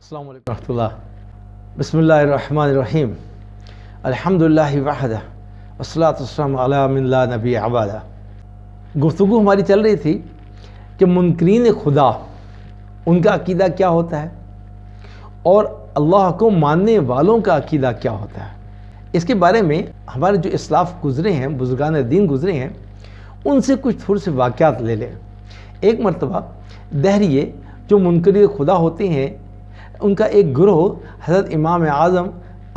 السلام علیکم ورحمۃ اللہ. بسم اللہ الرحمن الرحیم. الحمدللہ وحدہ والصلاۃ والسلام علی من لا نبی بعدہ. گفتگو ہماری چل رہی تھی کہ منکرین خدا ان کا عقیدہ کیا ہوتا ہے اور اللہ کو ماننے والوں کا عقیدہ کیا ہوتا ہے. اس کے بارے میں ہمارے جو اسلاف گزرے ہیں، بزرگان دین گزرے ہیں، ان سے کچھ تھوڑے سے واقعات لے لیں. ایک مرتبہ دہریے جو منکرین خدا ہوتے ہیں، ان کا ایک گروہ حضرت امام اعظم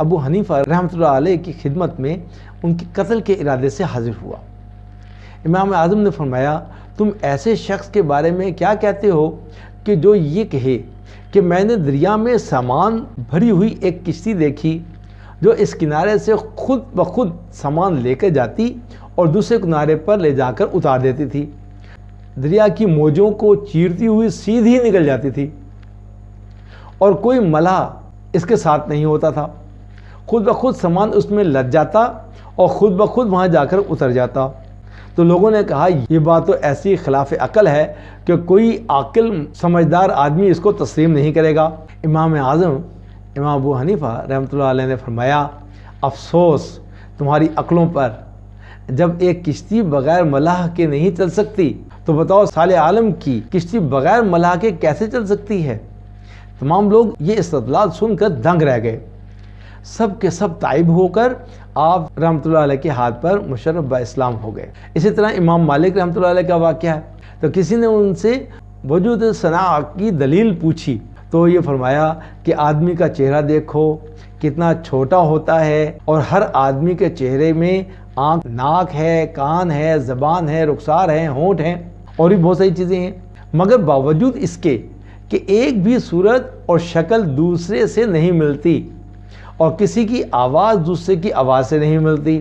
ابو حنیفہ رحمۃ اللہ علیہ کی خدمت میں ان کے قتل کے ارادے سے حاضر ہوا. امام اعظم نے فرمایا، تم ایسے شخص کے بارے میں کیا کہتے ہو کہ جو یہ کہے کہ میں نے دریا میں سامان بھری ہوئی ایک کشتی دیکھی جو اس کنارے سے خود بخود سامان لے کر جاتی اور دوسرے کنارے پر لے جا کر اتار دیتی تھی، دریا کی موجوں کو چیرتی ہوئی سیدھی نکل جاتی تھی اور کوئی ملح اس کے ساتھ نہیں ہوتا تھا، خود بخود سامان اس میں لد جاتا اور خود بخود وہاں جا کر اتر جاتا. تو لوگوں نے کہا یہ بات تو ایسی خلاف عقل ہے کہ کوئی عاقل سمجھدار آدمی اس کو تسلیم نہیں کرے گا. امام اعظم امام ابو حنیفہ رحمۃ اللہ علیہ نے فرمایا، افسوس تمہاری عقلوں پر، جب ایک کشتی بغیر ملاح کے نہیں چل سکتی تو بتاؤ صالح عالم کی کشتی بغیر ملاح کے کیسے چل سکتی ہے. تمام لوگ یہ استدلال سن کر دنگ رہ گئے. سب کے سب تائب ہو کر آپ رحمۃ اللہ علیہ کے ہاتھ پر مشرف با اسلام ہو گئے. اسی طرح امام مالک رحمۃ اللہ علیہ کا واقعہ ہے. تو کسی نے ان سے وجود ثناء کی دلیل پوچھی تو یہ فرمایا کہ آدمی کا چہرہ دیکھو کتنا چھوٹا ہوتا ہے، اور ہر آدمی کے چہرے میں آنکھ، ناک ہے، کان ہے، زبان ہے، رخسار ہے، ہونٹ ہیں اور بھی بہت ساری چیزیں ہیں، مگر باوجود اس کے کہ ایک بھی صورت اور شکل دوسرے سے نہیں ملتی، اور کسی کی آواز دوسرے کی آواز سے نہیں ملتی،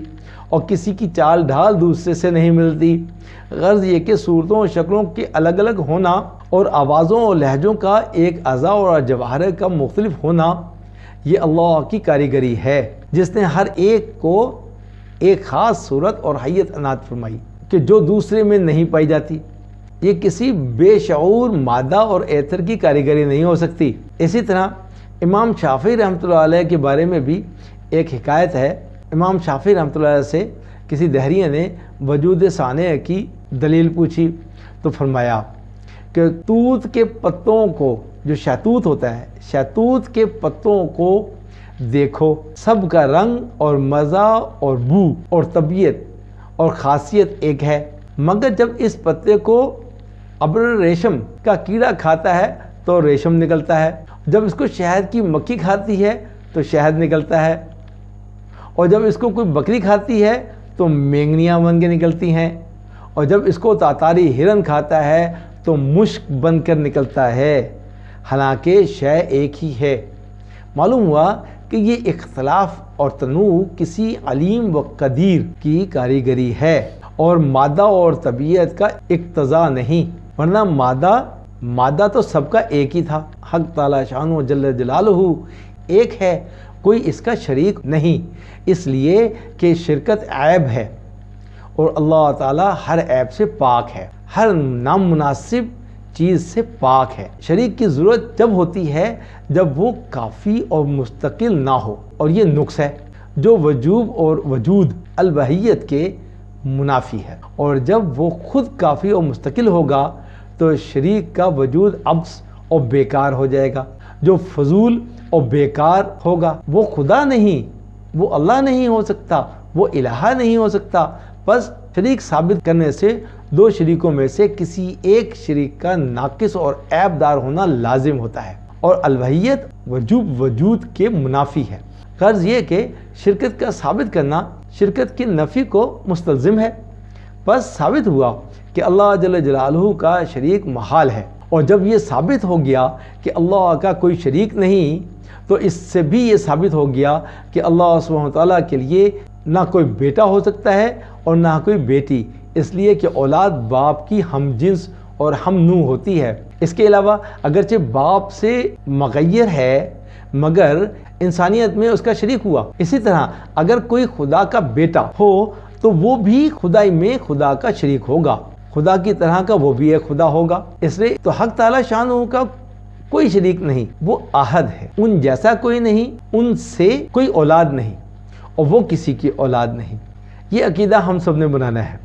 اور کسی کی چال ڈھال دوسرے سے نہیں ملتی. غرض یہ کہ صورتوں اور شکلوں کے الگ الگ ہونا اور آوازوں اور لہجوں کا ایک اعضاء اور جواہر کا مختلف ہونا، یہ اللہ کی کاریگری ہے جس نے ہر ایک کو ایک خاص صورت اور حیت عنایت فرمائی کہ جو دوسرے میں نہیں پائی جاتی. یہ کسی بے شعور مادہ اور ایتھر کی کاریگری نہیں ہو سکتی. اسی طرح امام شافعی رحمۃ اللہ علیہ کے بارے میں بھی ایک حکایت ہے. امام شافعی رحمۃ اللہ علیہ سے کسی دہریے نے وجود ثانیہ کی دلیل پوچھی تو فرمایا کہ توت کے پتوں کو، جو شہتوت ہوتا ہے، شہتوت کے پتوں کو دیکھو، سب کا رنگ اور مزہ اور بو اور طبیعت اور خاصیت ایک ہے، مگر جب اس پتے کو ابر ریشم کا کیڑا کھاتا ہے تو ریشم نکلتا ہے، جب اس کو شہد کی مکھی کھاتی ہے تو شہد نکلتا ہے، اور جب اس کو کوئی بکری کھاتی ہے تو مینگنیاں بن کے نکلتی ہیں، اور جب اس کو تاتاری ہرن کھاتا ہے تو مشک بن کر نکلتا ہے، حالانکہ شے ایک ہی ہے. معلوم ہوا کہ یہ اختلاف اور تنوع کسی علیم و قدیر کی کاریگری ہے اور مادہ اور طبیعت کا اقتضا نہیں، ورنہ مادہ تو سب کا ایک ہی تھا. حق تعالی شان و جل جلالہ ایک ہے، کوئی اس کا شریک نہیں، اس لیے کہ شرکت عیب ہے اور اللہ تعالی ہر عیب سے پاک ہے، ہر نامناسب چیز سے پاک ہے. شریک کی ضرورت جب ہوتی ہے جب وہ کافی اور مستقل نہ ہو، اور یہ نقص ہے جو وجوب اور وجود الوحیت کے منافی ہے. اور جب وہ خود کافی اور مستقل ہوگا تو شریک کا وجود عبث اور بیکار ہو جائے گا. جو فضول اور بیکار ہوگا وہ خدا نہیں، وہ اللہ نہیں ہو سکتا، وہ الہ نہیں ہو سکتا. بس شریک ثابت کرنے سے دو شریکوں میں سے کسی ایک شریک کا ناقص اور عیب دار ہونا لازم ہوتا ہے، اور الوحیت وجوب وجود کے منافی ہے. غرض یہ کہ شرکت کا ثابت کرنا شرکت کی نفی کو مستلزم ہے. بس ثابت ہوا کہ اللہ جل جلالہ کا شریک محال ہے، اور جب یہ ثابت ہو گیا کہ اللہ کا کوئی شریک نہیں تو اس سے بھی یہ ثابت ہو گیا کہ اللہ سبحانہ وتعالیٰ کے لیے نہ کوئی بیٹا ہو سکتا ہے اور نہ کوئی بیٹی، اس لیے کہ اولاد باپ کی ہم جنس اور ہم نوع ہوتی ہے. اس کے علاوہ اگرچہ باپ سے مغیر ہے مگر انسانیت میں اس کا شریک ہوا. اسی طرح اگر کوئی خدا کا بیٹا ہو تو وہ بھی خدائی میں خدا کا شریک ہوگا، خدا کی طرح کا وہ بھی ایک خدا ہوگا. اس لیے تو حق تعالی شانہ کا کوئی شریک نہیں، وہ احد ہے، ان جیسا کوئی نہیں، ان سے کوئی اولاد نہیں اور وہ کسی کی اولاد نہیں۔ یہ عقیدہ ہم سب نے بنانا ہے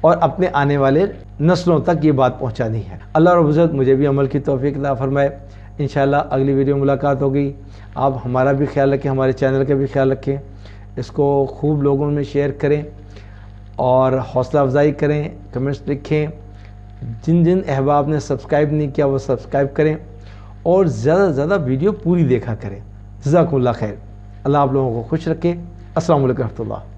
اور اپنے آنے والے نسلوں تک یہ بات پہنچانی ہے۔ اللہ رب العزت مجھے بھی عمل کی توفیق عطا فرمائے۔ انشاءاللہ اگلی ویڈیو ملاقات ہوگی۔ آپ ہمارا بھی خیال رکھیں، ہمارے چینل کا بھی خیال رکھیں، اس کو خوب لوگوں میں شیئر کریں اور حوصلہ افزائی کریں، کمنٹس لکھیں۔ جن جن احباب نے سبسکرائب نہیں کیا وہ سبسکرائب کریں اور زیادہ سے زیادہ ویڈیو پوری دیکھا کریں۔ جزاکم اللہ خیر۔ اللہ آپ لوگوں کو خوش رکھے۔ السلام علیکم ورحمۃ اللہ۔